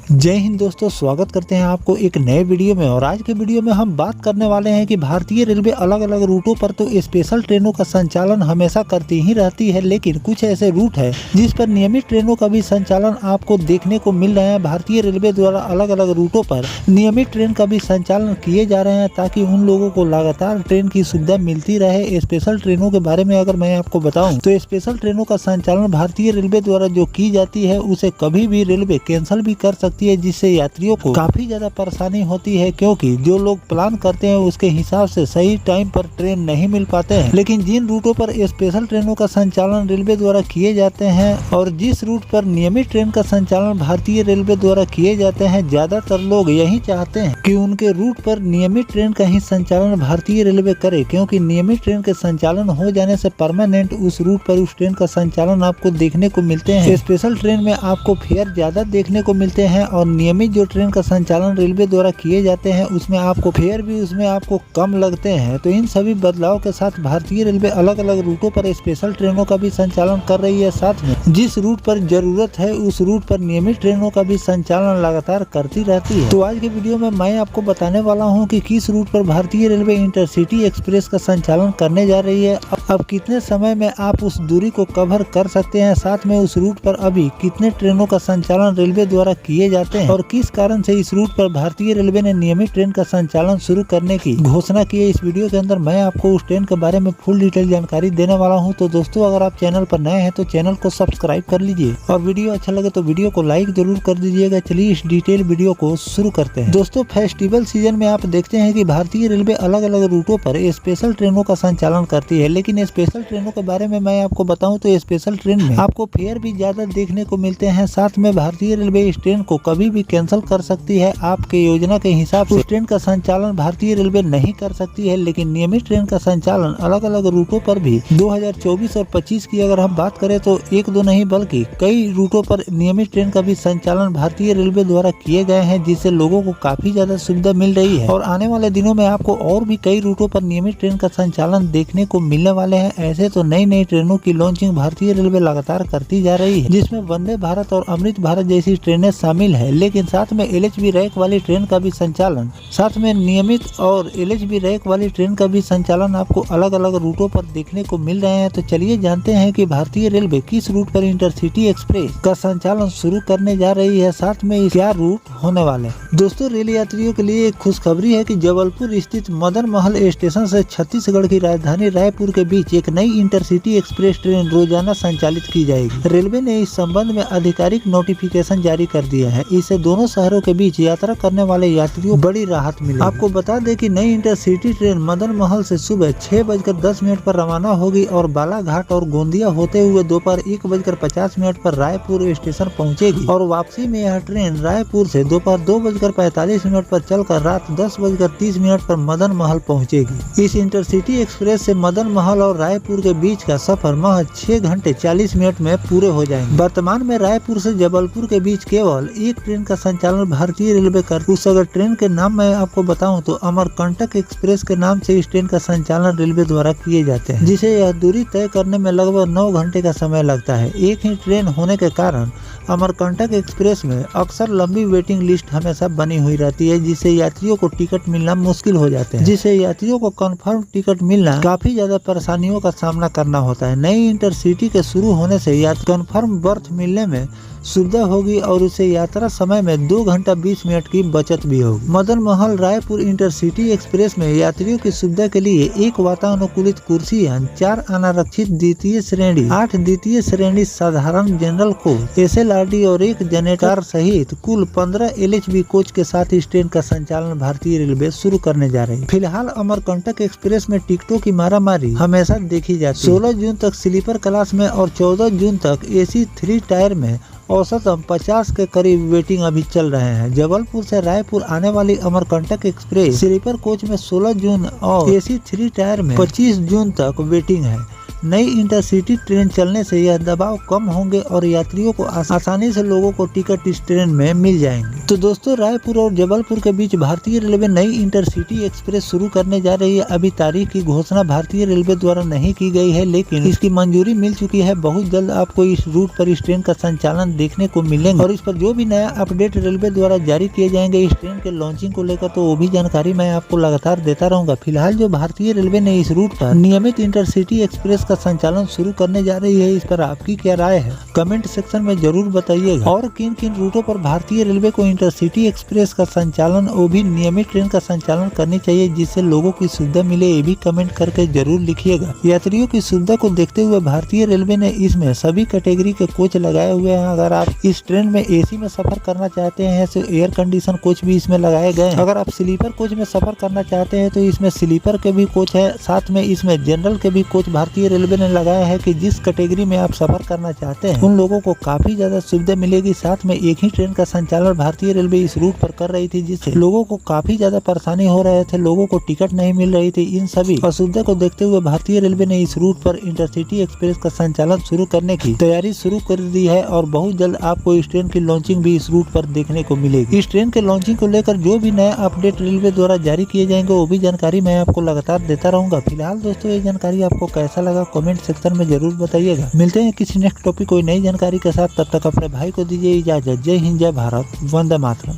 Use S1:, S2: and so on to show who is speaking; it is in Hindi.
S1: जय हिंद दोस्तों, स्वागत करते हैं आपको एक नए वीडियो में। और आज के वीडियो में हम बात करने वाले हैं कि भारतीय रेलवे अलग अलग रूटों पर तो स्पेशल ट्रेनों का संचालन हमेशा करती ही रहती है, लेकिन कुछ ऐसे रूट है जिस पर नियमित ट्रेनों का भी संचालन आपको देखने को मिल रहे हैं। भारतीय रेलवे द्वारा अलग अलग रूटों पर नियमित ट्रेन का भी संचालन किए जा रहे हैं ताकि उन लोगों को लगातार ट्रेन की सुविधा मिलती रहे। स्पेशल ट्रेनों के बारे में अगर मैं आपको बताऊँ तो स्पेशल ट्रेनों का संचालन भारतीय रेलवे द्वारा जो की जाती है उसे कभी भी रेलवे कैंसिल भी कर सकती है, जिससे यात्रियों को काफी ज्यादा परेशानी होती है, क्योंकि जो लोग प्लान करते हैं उसके हिसाब से सही टाइम पर ट्रेन नहीं मिल पाते हैं। लेकिन जिन रूटों पर स्पेशल ट्रेनों का संचालन रेलवे द्वारा किए जाते हैं और जिस रूट पर नियमित ट्रेन का संचालन भारतीय रेलवे द्वारा किए जाते हैं, ज्यादातर लोग यही चाहते हैं कि उनके रूट पर नियमित ट्रेन का ही संचालन भारतीय रेलवे करे, क्योंकि नियमित ट्रेन के संचालन हो जाने से परमानेंट उस रूट पर उस ट्रेन का संचालन आपको देखने को मिलते हैं। स्पेशल ट्रेन में आपको फेयर ज्यादा देखने को मिलते हैं और नियमित जो ट्रेन का संचालन रेलवे द्वारा किए जाते हैं उसमें आपको फेयर भी उसमें आपको कम लगते हैं। तो इन सभी बदलाव के साथ भारतीय रेलवे अलग अलग रूटों पर स्पेशल ट्रेनों का भी संचालन कर रही है। साथ में जिस रूट पर जरूरत है उस रूट पर नियमित ट्रेनों का भी संचालन लगातार करती रहती है। तो आज के वीडियो में मैं आपको बताने वाला हूँ कि किस रूट पर भारतीय रेलवे इंटरसिटी एक्सप्रेस का संचालन करने जा रही है। अब कितने समय में आप उस दूरी को कवर कर सकते हैं, साथ में उस रूट पर अभी कितने ट्रेनों का संचालन रेलवे द्वारा किए जाते हैं और किस कारण से इस रूट पर भारतीय रेलवे ने नियमित ट्रेन का संचालन शुरू करने की घोषणा की है। इस वीडियो के अंदर मैं आपको उस ट्रेन के बारे में फुल डिटेल जानकारी देने वाला हूं। तो दोस्तों, अगर आप चैनल पर नए हैं तो चैनल को सब्सक्राइब कर लीजिए और वीडियो अच्छा लगे तो वीडियो को लाइक जरूर कर दीजिएगा। चलिए इस डिटेल वीडियो को शुरू करते हैं। दोस्तों, फेस्टिवल सीजन में आप देखते हैं कि भारतीय रेलवे अलग अलग रूटों पर स्पेशल ट्रेनों का संचालन करती है, लेकिन स्पेशल ट्रेनों के बारे में मैं आपको बताऊं तो स्पेशल ट्रेन में आपको फेयर भी ज्यादा देखने को मिलते हैं। साथ में भारतीय रेलवे इस ट्रेन को कभी भी कैंसिल कर सकती है। आपके योजना के हिसाब से ट्रेन का संचालन भारतीय रेलवे नहीं कर सकती है, लेकिन नियमित ट्रेन का संचालन अलग अलग रूटों पर भी 2024 और 25 की अगर हम बात करें तो एक दो नहीं बल्कि कई रूटों पर नियमित ट्रेन का भी संचालन भारतीय रेलवे द्वारा किए गए हैं, जिससे लोगों को काफी ज्यादा सुविधा मिल रही है। और आने वाले दिनों में आपको और भी कई रूटों पर नियमित ट्रेन का संचालन देखने को मिलने वाले हैं। ऐसे तो नई नई ट्रेनों की लॉन्चिंग भारतीय रेलवे लगातार करती जा रही है, जिसमें वंदे भारत और अमृत भारत जैसी ट्रेनें शामिल है, लेकिन साथ में LHB रैक वाली ट्रेन का भी संचालन, साथ में नियमित और LHB रैक वाली ट्रेन का भी संचालन आपको अलग अलग रूटों पर देखने को मिल रहे हैं। तो चलिए जानते हैं कि भारतीय रेलवे किस रूट पर इंटरसिटी एक्सप्रेस का संचालन शुरू करने जा रही है, साथ में क्या रूट होने वाले। दोस्तों, रेल यात्रियों के लिए एक खुशखबरी है कि जबलपुर स्थित मदन महल स्टेशन से छत्तीसगढ़ की राजधानी रायपुर के बीच एक नई इंटरसिटी एक्सप्रेस ट्रेन रोजाना संचालित की जाएगी। रेलवे ने इस संबंध में आधिकारिक नोटिफिकेशन जारी कर दिया है। इससे दोनों शहरों के बीच यात्रा करने वाले यात्रियों बड़ी राहत मिलेगी। आपको बता दें कि नई इंटरसिटी ट्रेन मदन महल से सुबह 6:10 पर रवाना होगी और बालाघाट और गोंदिया होते हुए दोपहर 1:50 पर रायपुर स्टेशन पहुंचेगी और वापसी में यह ट्रेन रायपुर से दोपहर 2:45 पर चलकर रात 10:30 पर मदन महल पहुंचेगी। इस इंटरसिटी एक्सप्रेस से मदन महल और रायपुर के बीच का सफर महज 6 घंटे 40 मिनट में पूरे हो जाएंगे। वर्तमान में रायपुर से जबलपुर के बीच केवल एक ट्रेन का संचालन भारतीय रेलवे कर। उस अगर ट्रेन के नाम मैं आपको बताऊं तो अमरकंटक एक्सप्रेस के नाम से इस ट्रेन का संचालन रेलवे द्वारा किए जाते हैं, जिसे यह दूरी तय करने में लगभग 9 घंटे का समय लगता है। एक ही ट्रेन होने के कारण अमरकंटक एक्सप्रेस में अक्सर लंबी वेटिंग लिस्ट हमेशा बनी हुई रहती है, जिससे यात्रियों को टिकट मिलना मुश्किल हो जाते हैं, जिससे यात्रियों को कंफर्म टिकट मिलना काफी ज्यादा परेशानियों का सामना करना होता है। नई इंटरसिटी के शुरू होने से कंफर्म बर्थ मिलने में सुविधा होगी और उसे यात्रा समय में 2 घंटा 20 मिनट की बचत भी होगी। मदन महल रायपुर इंटरसिटी एक्सप्रेस में यात्रियों की सुविधा के लिए एक वातानुकूलित कुर्सी, 4 अनारक्षित द्वितीय श्रेणी, 8 द्वितीय श्रेणी साधारण जनरल कोच, SLRD और एक जनरेटर सहित कुल 15 LHB कोच के साथ इस ट्रेन का संचालन भारतीय रेलवे शुरू करने जा रही है। फिलहाल अमरकंटक एक्सप्रेस में टिकटों की मारामारी हमेशा देखी जाती है। 16 जून तक स्लीपर क्लास में और 14 जून तक AC 3 टायर में औसतन 50 के करीब वेटिंग अभी चल रहे हैं। जबलपुर से रायपुर आने वाली अमरकंटक एक्सप्रेस स्लीपर कोच में 16 जून और AC 3 टायर में 25 जून तक वेटिंग है। नई इंटरसिटी ट्रेन चलने से यह दबाव कम होंगे और यात्रियों को आसानी से लोगों को टिकट इस ट्रेन में मिल जाएंगे। तो दोस्तों, रायपुर और जबलपुर के बीच भारतीय रेलवे नई इंटरसिटी एक्सप्रेस शुरू करने जा रही है। अभी तारीख की घोषणा भारतीय रेलवे द्वारा नहीं की गई है, लेकिन इसकी मंजूरी मिल चुकी है। बहुत जल्द आपको इस रूट पर इस ट्रेन का संचालन देखने को मिलेंगे और इस पर जो भी नया अपडेट रेलवे द्वारा जारी किए जाएंगे इस ट्रेन के लॉन्चिंग को लेकर, तो वो भी जानकारी मैं आपको लगातार देता रहूंगा। फिलहाल जो भारतीय रेलवे ने इस रूट पर नियमित इंटरसिटी एक्सप्रेस का संचालन शुरू करने जा रही है, इस पर आपकी क्या राय है कमेंट सेक्शन में जरूर बताइएगा। और किन किन रूटों पर भारतीय रेलवे को इंटरसिटी एक्सप्रेस का संचालन वो भी नियमित ट्रेन का संचालन करनी चाहिए, जिससे लोगों की सुविधा मिले, ये भी कमेंट करके जरूर लिखिएगा। यात्रियों की सुविधा को देखते हुए भारतीय रेलवे ने इसमें सभी कैटेगरी के कोच लगाए हुए हैं। अगर आप इस ट्रेन में एसी में सफर करना चाहते हैं तो एयर कंडीशन कोच भी इसमें लगाए गए हैं। अगर आप स्लीपर कोच में सफर करना चाहते हैं तो इसमें स्लीपर के भी कोच है, साथ में इसमें जनरल के भी कोच भारतीय रेलवे ने लगाया है कि जिस कैटेगरी में आप सफर करना चाहते हैं उन लोगों को काफी ज्यादा सुविधा मिलेगी। साथ में एक ही ट्रेन का संचालन भारतीय रेलवे इस रूट पर कर रही थी, जिससे लोगों को काफी ज्यादा परेशानी हो रहे थे, लोगों को टिकट नहीं मिल रही थी। इन सभी असुविधा को देखते हुए भारतीय रेलवे ने इस रूट पर इंटरसिटी एक्सप्रेस का संचालन शुरू करने की तैयारी शुरू कर दी है और बहुत जल्द आपको इस ट्रेन की लॉन्चिंग भी इस रूट पर देखने को मिलेगी। इस ट्रेन के लॉन्चिंग को लेकर जो भी नया अपडेट रेलवे द्वारा जारी किए जाएंगे वो भी जानकारी मैं आपको लगातार देता रहूंगा। फिलहाल दोस्तों, ये जानकारी आपको कैसा लगा कमेंट सेक्शन में जरूर बताइएगा। मिलते हैं किसी नेक्स्ट टॉपिक कोई नई जानकारी के साथ, तब तक अपने भाई को दीजिए इजाजत। जय हिंद, जय भारत, वंदे मातरम।